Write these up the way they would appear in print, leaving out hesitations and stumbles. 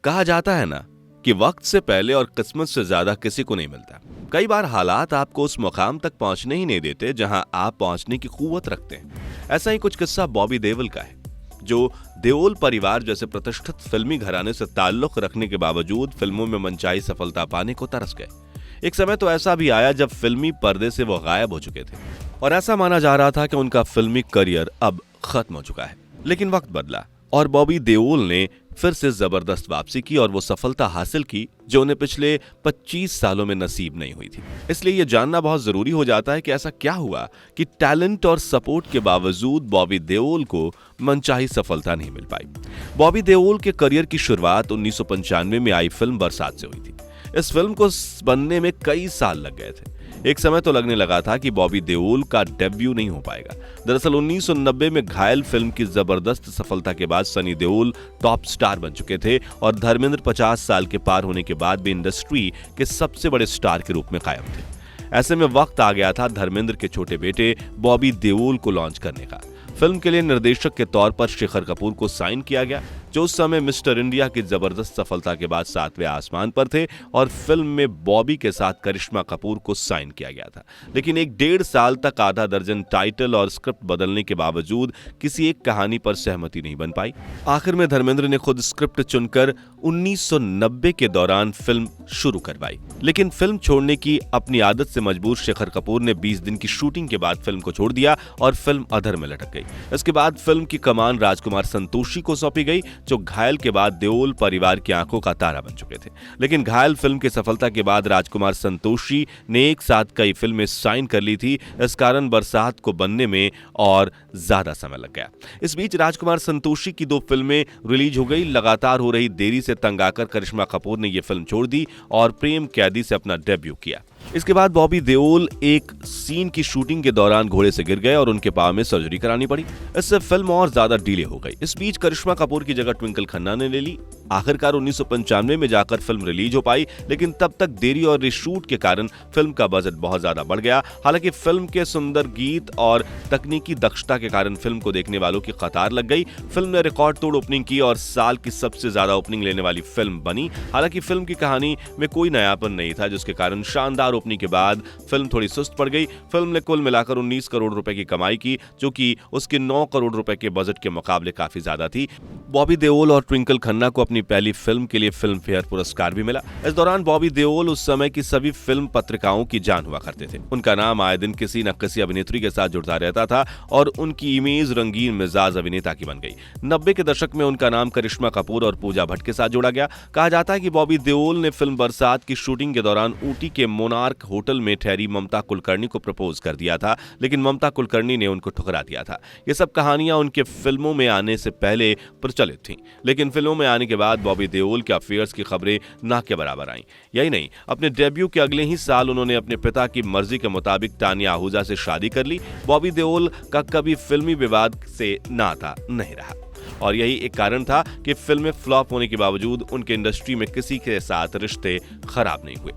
कहा जाता है ना कि वक्त से पहले और किस्मत से ज्यादा किसी को नहीं मिलता। कई बार हालात आपको उस मुकाम तक पहुंचने ही नहीं देते जहां आप पहुंचने की कुव्वत रखते हैं। ऐसा ही कुछ किस्सा बॉबी देओल का है, जो देओल परिवार जैसे प्रतिष्ठित फिल्मी घराने से ताल्लुक रखने के बावजूद फिल्मों में मनचाही सफलता पाने को तरस गए। एक समय तो ऐसा भी आया जब फिल्मी पर्दे से वो गायब हो चुके थे और ऐसा माना जा रहा था कि उनका फिल्मी करियर अब खत्म हो चुका है। लेकिन वक्त बदला और बॉबी देओल ने फिर से जबरदस्त वापसी की और वो सफलता हासिल की जो उन्हें पिछले 25 सालों में नसीब नहीं हुई थी। इसलिए ये जानना बहुत जरूरी हो जाता है कि ऐसा क्या हुआ कि टैलेंट और सपोर्ट के बावजूद बॉबी देओल को मनचाही सफलता नहीं मिल पाई। बॉबी देओल के करियर की शुरुआत 1995 में आई फिल्म बरसात से हुई थी। इस फिल्म को बनने में कई साल लग गए थे। एक समय तो लगने लगा था कि बॉबी देओल का डेब्यू नहीं हो पाएगा। दरअसल 1990 में घायल फिल्म की जबरदस्त सफलता के बाद सनी देओल टॉप स्टार बन चुके थे और धर्मेंद्र 50 साल के पार होने के बाद भी इंडस्ट्री के सबसे बड़े स्टार के रूप में कायम थे। ऐसे में वक्त आ गया था धर्मेंद्र के छोटे बेटे बॉबी देओल को लॉन्च करने का। फिल्म के लिए निर्देशक के तौर पर शेखर कपूर को साइन किया गया, जो उस समय मिस्टर इंडिया की जबरदस्त सफलता के बाद 7वें आसमान पर थे, और फिल्म में बॉबी के साथ करिश्मा कपूर को साइन किया गया था। लेकिन 1.5 साल तक आधा दर्जन टाइटल और स्क्रिप्ट बदलने के बावजूद किसी एक कहानी पर सहमति नहीं बन पाई। आखिर में धर्मेंद्र ने खुद स्क्रिप्ट चुनकर 1990 के दौरान फिल्म शुरू करवाई। लेकिन फिल्म छोड़ने की अपनी आदत से मजबूर शेखर कपूर ने 20 दिन की शूटिंग के बाद फिल्म को छोड़ दिया और फिल्म अधर में लटक गई। इसके बाद फिल्म की कमान राजकुमार संतोषी को सौंपी गई, जो घायल के बाद देओल परिवार की आंखों का तारा बन चुके थे। लेकिन घायल फिल्म की सफलता के बाद राजकुमार संतोषी ने एक साथ कई फिल्में साइन कर ली थी। इस कारण बरसात को बनने में और ज्यादा समय लग गया। इस बीच राजकुमार संतोषी की 2 फिल्में रिलीज हो गई। लगातार हो रही देरी से तंग आकर करिश्मा कपूर ने यह फिल्म छोड़ दी और प्रेम कैदी से अपना डेब्यू किया। इसके बाद बॉबी देओल एक सीन की शूटिंग के दौरान घोड़े से गिर गए और उनके पांव में सर्जरी करानी पड़ी। इससे फिल्म और ज्यादा डिले हो गई। इस बीच करिश्मा कपूर की जगह ट्विंकल खन्ना ने ले ली। आखिरकार 1995 में जाकर फिल्म रिलीज हो पाई, लेकिन तब तक देरी और रीशूट के कारण फिल्म का बजट बहुत ज्यादा बढ़ गया। हालांकि फिल्म के सुंदर गीत और तकनीकी दक्षता के कारण फिल्म को देखने वालों की कतार लग गई। फिल्म ने रिकॉर्ड तोड़ ओपनिंग की और साल की सबसे ज्यादा ओपनिंग लेने वाली फिल्म बनी। हालांकि फिल्म की कहानी में कोई नयापन नहीं था, जिसके कारण शानदार ओपनिंग के बाद फिल्म थोड़ी सुस्त पड़ गई। फिल्म ने कुल मिलाकर 19 करोड़ रुपए की कमाई की, जो कि उसके 9 करोड़ रुपए के बजट के मुकाबले काफी ज्यादा थी। बॉबी देओल और ट्विंकल खन्ना को अपनी पहली फिल्म के लिए फिल्म फेयर पुरस्कार भी मिला। इस दौरान बॉबी देओल उस समय की सभी फिल्म पत्रिकाओं की जान हुआ करते थे। उनका नाम आए दिन किसी न किसी अभिनेत्री के साथ जुड़ता रहता था और उनकी इमेज रंगीन मिजाज अभिनेता की बन गई। 90 के दशक में उनका नाम करिश्मा कपूर और पूजा भट्ट के साथ जोड़ा गया। कहा जाता है कि बॉबी देओल ने फिल्म बरसात की शूटिंग के दौरान ऊटी के मोनार्क होटल में ठहरी ममता कुलकर्णी को प्रपोज कर दिया था, लेकिन ममता कुलकर्णी ने उनको ठुकरा दिया था। ये सब कहानियां उनके फिल्मों में आने से पहले प्रचलित थीं, लेकिन फिल्मों में आने के बाद बॉबी देओल के अफेयर्स की खबरें ना के बराबर आईं। यही नहीं, अपने डेब्यू के अगले ही साल उन्होंने अपने पिता की मर्जी के मुताबिक तानिया आहूजा से शादी कर ली। बॉबी देओल का कभी फिल्मी विवाद से नाता नहीं रहा और यही एक कारण था कि फिल्में फ्लॉप होने के बावजूद उनके इंडस्ट्री में किसी के साथ रिश्ते खराब नहीं हुए।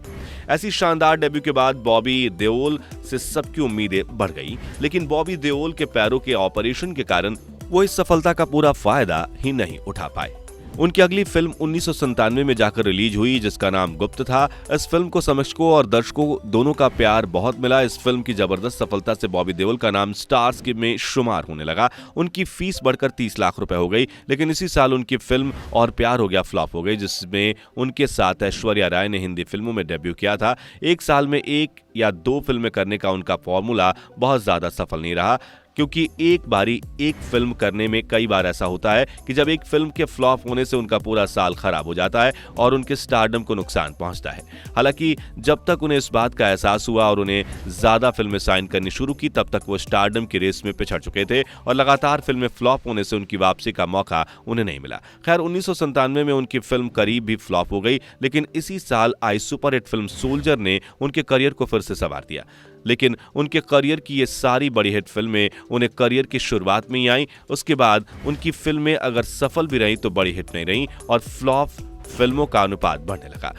ऐसी शानदार डेब्यू के बाद बॉबी देओल से सबकी उम्मीदें बढ़ गई, लेकिन बॉबी देओल के पैरों के ऑपरेशन के कारण वो इस सफलता का पूरा फायदा ही नहीं उठा पाए। उनकी अगली फिल्म 1997 में जाकर रिलीज हुई, जिसका नाम गुप्त था। इस फिल्म को समीक्षकों और दर्शकों दोनों का प्यार बहुत मिला। इस फिल्म की जबरदस्त सफलता से बॉबी देओल का नाम स्टार्स में शुमार होने लगा। उनकी फीस बढ़कर 30 लाख रुपए हो गई, लेकिन इसी साल उनकी फिल्म और प्यार हो गया फ्लॉप हो गई, जिसमें उनके साथ ऐश्वर्या राय ने हिंदी फिल्मों में डेब्यू किया था। एक साल में 1 या 2 फिल्में करने का उनका फॉर्मूला बहुत ज्यादा सफल नहीं रहा, क्योंकि एक बारी एक फिल्म करने में कई बार ऐसा होता है कि जब एक फिल्म के फ्लॉप होने से उनका पूरा साल खराब हो जाता है और उनके स्टारडम को नुकसान पहुंचता है। हालांकि जब तक उन्हें इस बात का एहसास हुआ और उन्हें ज्यादा फिल्में साइन करनी शुरू की, तब तक वो स्टारडम की रेस में पिछड़ चुके थे और लगातार फिल्में फ्लॉप होने से उनकी वापसी का मौका उन्हें नहीं मिला। खैर 1997 में उनकी फिल्म करीब भी फ्लॉप हो गई, लेकिन इसी साल आई सुपरहिट फिल्म सोल्जर ने उनके करियर को फिर से संवार दिया। लेकिन उनके करियर की ये सारी बड़ी हिट फिल्में उन्हें करियर की शुरुआत में ही आई। उसके बाद उनकी फिल्में अगर सफल भी रहीं तो बड़ी हिट नहीं रहीं और फ्लॉप फिल्मों का अनुपात बढ़ने लगा।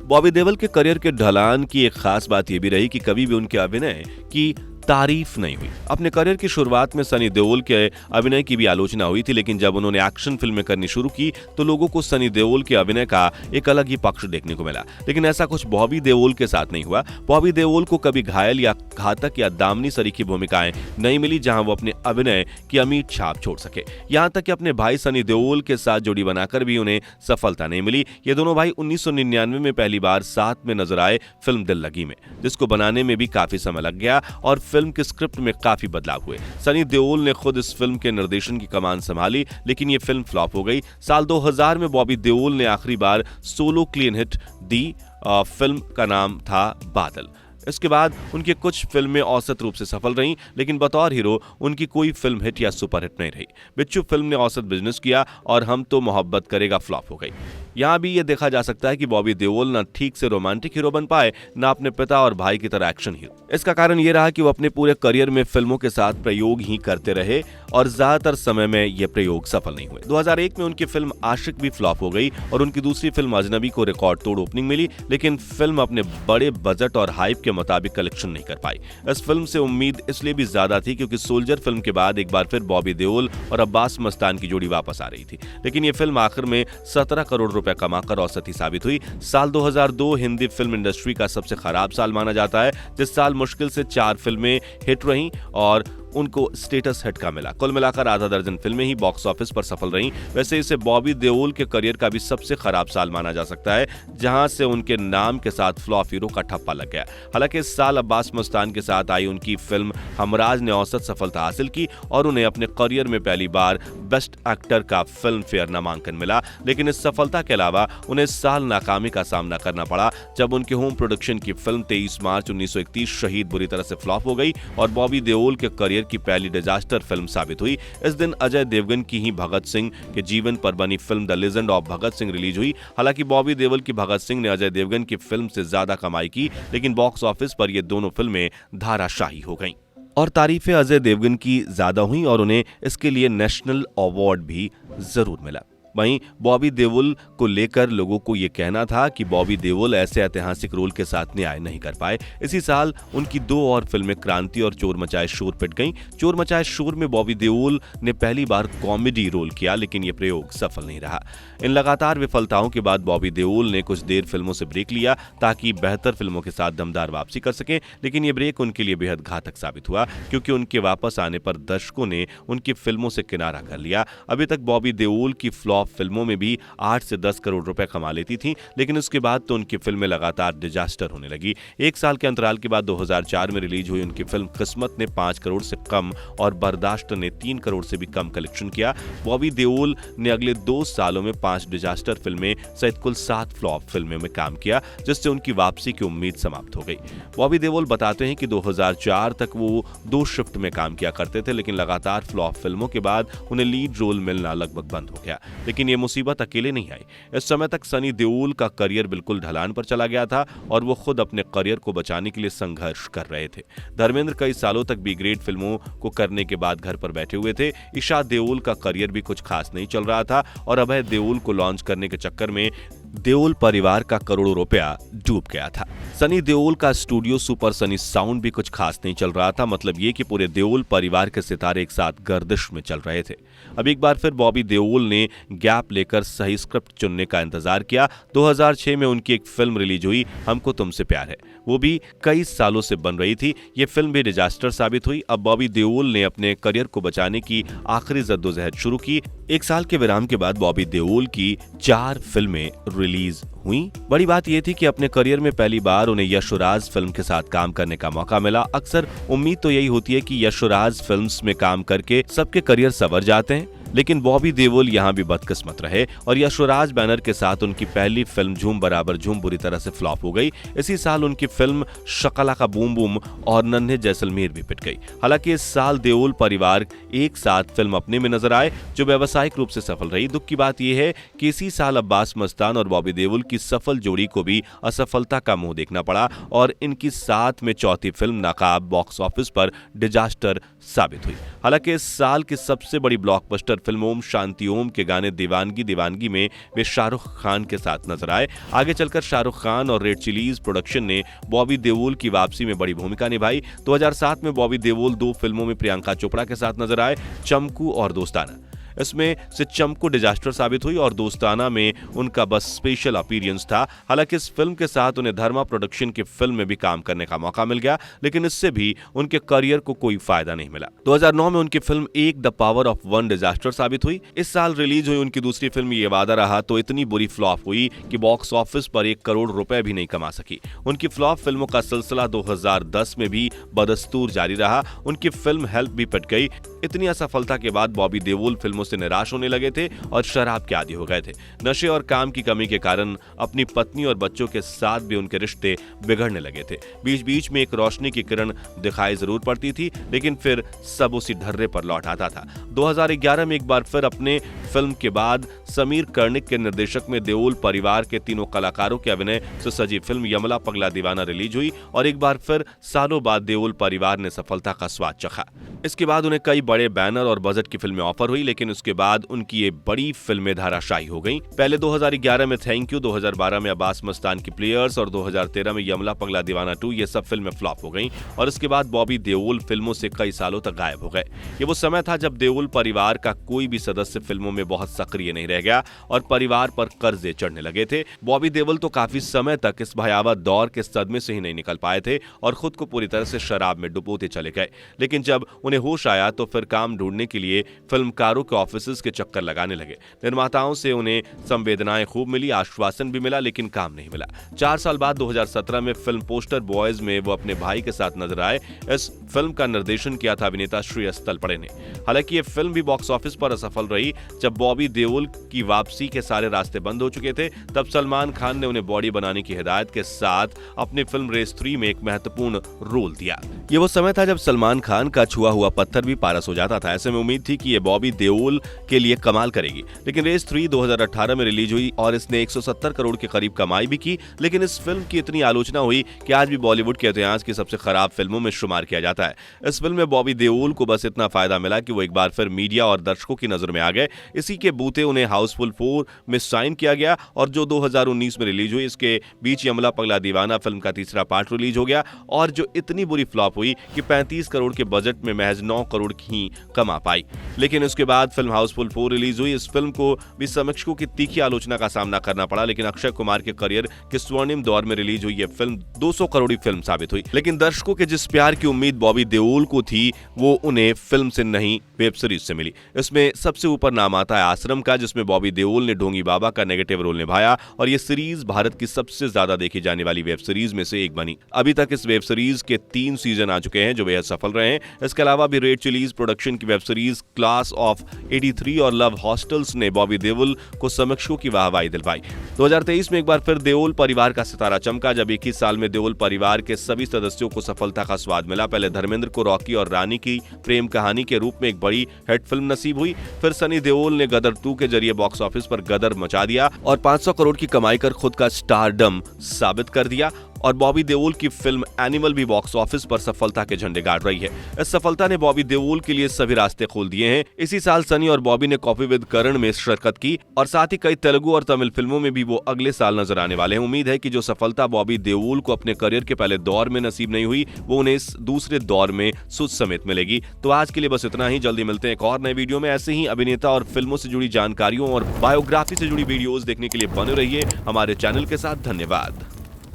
बॉबी देओल के करियर के ढलान की एक खास बात यह भी रही कि कभी भी उनके अभिनय की तारीफ नहीं हुई। अपने करियर की शुरुआत में सनी देओल के अभिनय की भी आलोचना हुई थी, लेकिन जब उन्होंने एक्शन फिल्में करनी शुरू की तो लोगों को सनी देओल के अभिनय का एक अलग ही पक्ष देखने को मिला। लेकिन ऐसा कुछ बॉबी देओल के साथ नहीं हुआ। बॉबी देओल को कभी घायल या घातक या दामनी सरीखी भूमिकाएं नहीं मिली जहां वो अपने अभिनय की अमिट छाप छोड़ सके। यहां तक कि अपने भाई सनी देओल के साथ जोड़ी बनाकर भी उन्हें सफलता नहीं मिली। ये दोनों भाई 1999 में पहली बार साथ में नजर आए फिल्म दिल लगी में, जिसको बनाने में भी काफी समय लग गया और फिल्म के स्क्रिप्ट में काफी बदलाव हुए। सनी देओल ने खुद इस फिल्म के निर्देशन की कमान संभाली, लेकिन ये फिल्म फ्लॉप हो गई। साल 2000 में बॉबी देओल ने आखिरी बार सोलो क्लीन हिट दी। फिल्म का नाम था बादल। इसके बाद उनकी कुछ फिल्में औसत रूप से सफल रहीं, लेकिन बतौर हीरो उनकी कोई फिल्म हिट या सुपरहिट नहीं रही। बिच्छू फिल्म ने औसत बिजनेस किया और हम तो मोहब्बत करेगा फ्लॉप हो गई। यहाँ भी ये देखा जा सकता है कि बॉबी देओल न ठीक से रोमांटिक हीरो बन पाए, न अपने पिता और भाई की तरह एक्शन हीरो। इसका कारण ये रहा कि वो अपने पूरे करियर में फिल्मों के साथ प्रयोग ही करते रहे और ज्यादातर समय में ये प्रयोग सफल नहीं हुए। 2001 में उनकी फिल्म आशिक भी फ्लॉप हो गई और उनकी दूसरी फिल्म अजनबी को रिकॉर्ड तोड़ ओपनिंग मिली, लेकिन फिल्म अपने बड़े बजट और हाइप के मुताबिक कलेक्शन नहीं कर पाई। इस फिल्म से उम्मीद इसलिए भी ज्यादा थी क्योंकि सोल्जर फिल्म के बाद एक बार फिर बॉबी देओल और अब्बास मस्तान की जोड़ी वापस आ रही थी, लेकिन ये फिल्म आखिर में 17 करोड़ रुपए कमाकर औसत ही साबित हुई। साल 2002 हिंदी फिल्म इंडस्ट्री का सबसे खराब साल माना जाता है, जिस साल मुश्किल से 4 फिल्में हिट रहीं और उनको स्टेटस हिट का मिला। कुल मिलाकर आधा दर्जन फिल्में ही बॉक्स ऑफिस पर सफल रहीं। वैसे इसे बॉबी देओल के करियर का भी सबसे खराब साल माना जा सकता है, जहां से उनके नाम के साथ फ्लॉप हीरो का ठप्पा लग गया। हालांकि इस साल अब्बास मस्तान के साथ आई उनकी फिल्म हमराज ने औसत सफलता हासिल की और उन्हें अपने करियर में पहली बार बेस्ट एक्टर का फिल्म फेयर नामांकन मिला, लेकिन इस सफलता के अलावा उन्हें इस साल नाकामी का सामना करना पड़ा जब उनके होम प्रोडक्शन की फिल्म 23 मार्च 1931 शहीद बुरी तरह से फ्लॉप हो गई और बॉबी देओल के करियर की पहली डिजास्टर फिल्म साबित हुई। इस दिन अजय देवगन की ही भगत सिंह के जीवन पर बनी film the legend of Bhagat Singh release हुई। हालांकि बॉबी देओल की भगत सिंह ने अजय देवगन की फिल्म से ज्यादा कमाई की, लेकिन बॉक्स ऑफिस पर ये दोनों फिल्में धाराशाही हो गईं। और तारीफें अजय देवगन की ज्यादा हुई और उन्हें इसके लिए नेशनल अवार्ड भी जरूर मिला। वहीं बॉबी देओल को लेकर लोगों को यह कहना था कि बॉबी देओल ऐसे ऐतिहासिक रोल के साथ न्याय नहीं कर पाए। इसी साल उनकी 2 और फिल्में क्रांति और चोर मचाए शोर पिट गईं। चोर मचाए शोर में बॉबी देओल ने पहली बार कॉमेडी रोल किया, लेकिन यह प्रयोग सफल नहीं रहा। इन लगातार विफलताओं के बाद बॉबी देओल ने कुछ देर फिल्मों से ब्रेक लिया ताकि बेहतर फिल्मों के साथ दमदार वापसी कर सकें, लेकिन यह ब्रेक उनके लिए बेहद घातक साबित हुआ क्योंकि उनके वापस आने पर दर्शकों ने उनकी फिल्मों से किनारा कर लिया। अभी तक बॉबी देओल की फ्लॉप फिल्मों में भी 8 से 10 करोड़ रुपए कमा लेती थी, लेकिन उसके बाद तो उनकी फिल्में लगातार डिजास्टर होने लगी। एक साल के अंतराल के बाद 2004 में रिलीज हुई उनकी फिल्म किस्मत ने 5 करोड़ से कम और बर्दाश्त ने 3 करोड़ से भी कम कलेक्शन किया। बॉबी देओल ने अगले 2 सालों में 5 डिजास्टर फिल्में सहित कुल 7 फ्लॉप फिल्में में काम किया, जिससे उनकी वापसी की उम्मीद समाप्त हो गई। बॉबी देओल बताते हैं कि 2004 तक वो 2 शिफ्ट में काम किया करते थे, लेकिन लगातार फ्लॉप फिल्मों के बाद उन्हें लीड रोल मिलना लगभग बंद हो गया। लेकिन ये मुसीबत अकेले नहीं आई। इस समय तक सनी देओल का करियर बिल्कुल ढलान पर चला गया था और वो खुद अपने करियर को बचाने के लिए संघर्ष कर रहे थे। धर्मेंद्र कई सालों तक बी ग्रेड फिल्मों को करने के बाद घर पर बैठे हुए थे। ईशा देओल का करियर भी कुछ खास नहीं चल रहा था और अभय देओल को लॉन्च करने के चक्कर में देओल परिवार का करोड़ों रुपया डूब गया था। सनी देओल का स्टूडियो सुपर सनी साउंड भी कुछ खास नहीं चल रहा था। मतलब ये कि पूरे देओल परिवार के सितारे एक साथ गर्दिश में चल रहे थे। अब एक बार फिर बॉबी देओल ने गैप लेकर सही स्क्रिप्ट चुनने का इंतजार किया। 2006 में उनकी एक फिल्म रिलीज हुई, हमको तुमसे प्यार है। वो भी कई सालों से बन रही थी। ये फिल्म भी डिजास्टर साबित हुई। अब बॉबी देओल ने अपने करियर को बचाने की आखिरी जद्दोजहद शुरू की। एक साल के विराम के बाद बॉबी देओल की 4 फिल्में रिलीज हुई। बड़ी बात यह थी कि अपने करियर में पहली बार उन्हें यशोराज फिल्म के साथ काम करने का मौका मिला। अक्सर उम्मीद तो यही होती है कि यशोराज फिल्म्स में काम करके सबके करियर संवर जाते हैं, लेकिन बॉबी देओल यहां भी बदकिस्मत रहे और यशोराज बैनर के साथ उनकी पहली फिल्म झूम बराबर झूम बुरी तरह से फ्लॉप हो गई। इसी साल उनकी फिल्म शकला का बूम बूम और नन्हे जैसलमेर भी पिट गई। हालांकि इस साल देओल परिवार एक साथ फिल्म अपने में नजर आए, जो व्यावसायिक रूप से सफल रही। दुख की बात यह है कि इसी साल अब्बास मस्तान और बॉबी देओल की सफल जोड़ी को भी असफलता का मुंह देखना पड़ा और इनकी साथ में चौथी फिल्म नकाब बॉक्स ऑफिस पर डिजास्टर साबित हुई। हालांकि इस साल की सबसे बड़ी ब्लॉकबस्टर फिल्म ओम शांति ओम के गाने दीवानगी दीवानगी में वे शाहरुख खान के साथ नजर आए। आगे चलकर शाहरुख खान और रेड चिलीज प्रोडक्शन ने बॉबी देओल की वापसी में बड़ी भूमिका निभाई। 2007 में बॉबी देओल 2 फिल्मों में प्रियंका चोपड़ा के साथ नजर आए, चमकू और दोस्ताना। इसमें से चमकू डिजास्टर साबित हुई और दोस्ताना में उनका बस स्पेशल अपीयरेंस था। हालांकि इस फिल्म के साथ उन्हें धर्मा प्रोडक्शन की फिल्म में भी काम करने का मौका मिल गया, लेकिन इससे भी उनके करियर को कोई फायदा नहीं मिला। 2009 में उनकी फिल्म एक the power of one disaster साबित हुई। इस साल रिलीज हुई उनकी दूसरी फिल्म ये वादा रहा तो इतनी बुरी फ्लॉप हुई कि बॉक्स ऑफिस पर 1 करोड़ रुपए भी नहीं कमा सकी। उनकी फ्लॉप फिल्मों का सिलसिला 2010 में भी बदस्तूर जारी रहा। उनकी फिल्म हेल्प भी पिट गई। इतनी असफलता के बाद बॉबी देओल फिल्मों से निराश होने लगे थे और शराब के आदी हो गए थे। नशे और काम की कमी के कारण अपनी पत्नी और बच्चों के साथ भी उनके रिश्ते बिगड़ने लगे थे। बीच बीच में एक रोशनी की किरण दिखाई जरूर पड़ती थी, लेकिन फिर सब उसी ढर्रे पर लौट आता था। 2011 में एक बार फिर अपने फिल्म के बाद समीर कर्णिक के निर्देशक में देओल परिवार के 3 कलाकारों के अभिनय से सजी फिल्म यमला पगला दीवाना रिलीज हुई और एक बार फिर सालों बाद देओल परिवार ने सफलता का स्वाद चखा। इसके बाद उन्हें कई बड़े बैनर और बजट की फिल्में ऑफर हुई, लेकिन उसके बाद उनकी ये बड़ी फिल्में धाराशायी हो गईं। पहले 2011 में थैंक यू, 2012 में अब्बास मस्तान की प्लेयर्स और 2013 में यमला पगला दीवाना 2 ये सब फिल्में फ्लॉप हो गईं और इसके बाद बॉबी देओल फिल्मों से कई सालों तक गायब हो गए। ये वो समय था जब देओल परिवार का कोई भी सदस्य फिल्मों में बहुत सक्रिय नहीं रह गया और परिवार पर कर्जे चढ़ने लगे थे। बॉबी देओल तो काफी समय तक इस भयावह दौर के सदमे से ही नहीं निकल पाए थे और खुद को पूरी तरह से शराब में डुबोते चले गए। लेकिन जब उन्हें होश आया तो फिर काम ढूंढने के लिए फिल्मकारों के ऑफिसेज के चक्कर लगाने लगे। निर्माताओं से उन्हें संवेदनाएं खूब मिली, आश्वासन भी मिला, लेकिन काम नहीं मिला। 4 साल बाद 2017 में फिल्म पोस्टर बॉयज में वो अपने भाई के साथ नजर आए। इस फिल्म का निर्देशन किया था अभिनेता श्रेयस तलपड़े ने। हालांकि ये फिल्म भी बॉक्स ऑफिस पर असफल रही। जब बॉबी देओल की वापसी के सारे रास्ते बंद हो चुके थे, तब सलमान खान ने उन्हें बॉडी बनाने की हिदायत के साथ अपनी फिल्म रेस 3 में एक महत्वपूर्ण रोल दिया। ये वो समय था जब सलमान खान का छुआ हुआ पत्थर भी पारस हो जाता था। ऐसे में उम्मीद थी कि ये बॉबी देओल के लिए कमाल करेगी, लेकिन रेस 3 2018 में रिलीज हुई और इसने 170 करोड़ के करीब कमाई भी की। लेकिन इस फिल्म की इतनी आलोचना हुई कि आज भी बॉलीवुड के इतिहास की सबसे खराब फिल्मों में शुमार किया जाता है। इस फिल्म में बॉबी देओल को बस इतना फायदा मिला कि वो एक बार फिर मीडिया और दर्शकों की नजर में आ गए। इसी के बूते उन्हें हाउसफुल 4 में साइन किया गया और जो 2019 में रिलीज हुई, इसके बीच यमला पगला दीवाना फिल्म का तीसरा पार्ट रिलीज हो गया और जो इतनी बुरी फ्लॉप हुई कि 35 करोड़ के बजट में महज 9 करोड़ ही कमा पाई। लेकिन उसके बाद फिल्म हाउसफुल 4 रिलीज हुई। इस फिल्म को भी समीक्षकों की तीखी आलोचना का सामना करना पड़ा, लेकिन अक्षय कुमार के करियर के स्वर्णिम दौर में रिलीज हुई यह फिल्म 200 करोड़ी फिल्म साबित हुई। लेकिन दर्शकों के जिस प्यार की उम्मीद बॉबी देओल को थी, वो उन्हें फिल्म से नहीं वेब सीरीज से मिली। इसमें सबसे ऊपर नाम आता है आश्रम का, जिसमें बॉबी देओल ने ढोंगी बाबा का नेगेटिव रोल निभाया और यह सीरीज भारत की सबसे ज्यादा देखी जाने वाली वेब सीरीज में से एक बनी। अभी तक इस वेब सीरीज के 3 सीजन आ चुके हैं जो बेहद सफल रहे हैं। इसके अलावा भी रेड चिलीज प्रोडक्शन की वेब सीरीज क्लास ऑफ 83 और लव हॉस्टल्स ने बॉबी देओल को समीक्षकों की वाहवाही दिलवाई। 2023 में एक बार फिर देओल परिवार का सितारा चमका, जब एक ही साल में देओल परिवार के सभी सदस्यों को सफलता का स्वाद मिला। पहले धर्मेंद्र को रॉकी और रानी की प्रेम कहानी के रूप में एक बड़ी हिट फिल्म नसीब हुई। फिर सनी देओल ने गदर 2 के जरिए बॉक्स ऑफिस पर गदर मचा दिया और 500 करोड़ की कमाई कर खुद का स्टारडम साबित कर दिया। और बॉबी देओल की फिल्म एनिमल भी बॉक्स ऑफिस पर सफलता के झंडे गाड़ रही है। इस सफलता ने बॉबी देओल के लिए सभी रास्ते खोल दिए हैं। इसी साल सनी और बॉबी ने कॉफी विद करण में शिरकत की और साथ ही कई तेलुगु और तमिल फिल्मों में भी वो अगले साल नजर आने वाले हैं। उम्मीद है कि जो सफलता बॉबी देओल को अपने करियर के पहले दौर में नसीब नहीं हुई, वो उन्हें इस दूसरे दौर में सुध समेत मिलेगी। तो आज के लिए बस इतना ही। जल्दी मिलते हैं एक और नए वीडियो में। ऐसे ही अभिनेता और फिल्मों से जुड़ी जानकारियों और बायोग्राफी से जुड़ी वीडियोज देखने के लिए बने रहिए हमारे चैनल के साथ। धन्यवाद।